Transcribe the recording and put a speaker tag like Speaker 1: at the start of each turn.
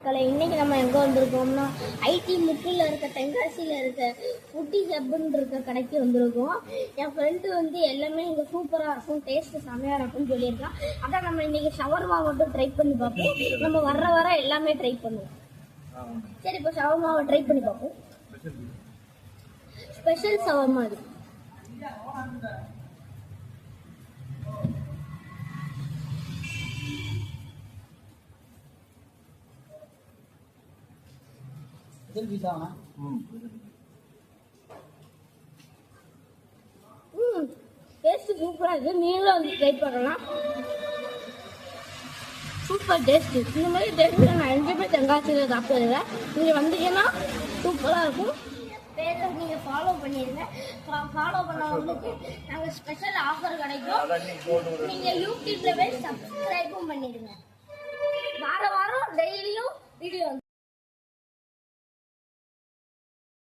Speaker 1: இன்னைக்கு நம்ம எங்கே வந்திருக்கோம்னா ஐடி முக்கில் இருக்க தென்காசியில் இருக்க ஃபுட்டி ஹப்புன்னு இருக்க கடைக்கு வந்திருக்கோம். என் ஃப்ரெண்டு வந்து எல்லாமே இங்கே சூப்பராக இருக்கும், டேஸ்ட்டு செம்மையாக இருக்கும்னு சொல்லியிருக்கான். அதான் நம்ம இன்னைக்கு ஷவர்மா மட்டும் ட்ரை பண்ணி பார்ப்போம். நம்ம வர எல்லாமே ட்ரை பண்ணுவோம். சரி, இப்போ ஷவர்மாவை ட்ரை பண்ணி பார்ப்போம். ஸ்பெஷல் ஷவர்மா இது. டேஸ்ட் சூப்பராக இருக்குது. நீங்களும் வந்து ட்ரை பண்ணலாம். Super taste. இந்த மாதிரி டேஸ்ட் நான் எங்கேயுமே தென்காசியில் சாப்பிட்டதில்லை. நீங்கள் வந்தீங்கன்னா சூப்பராக இருக்கும். பேரை நீங்கள் ஃபாலோ பண்ணிடுங்க. ஃபாலோ பண்ணவங்களுக்கு நாங்கள் ஸ்பெஷல் ஆஃபர் கிடைக்கும். நீங்கள் யூடியூப்ல போய் சப்ஸ்கிரைபும் பண்ணிடுங்க. வாரம் டெய்லியும் வீடியோ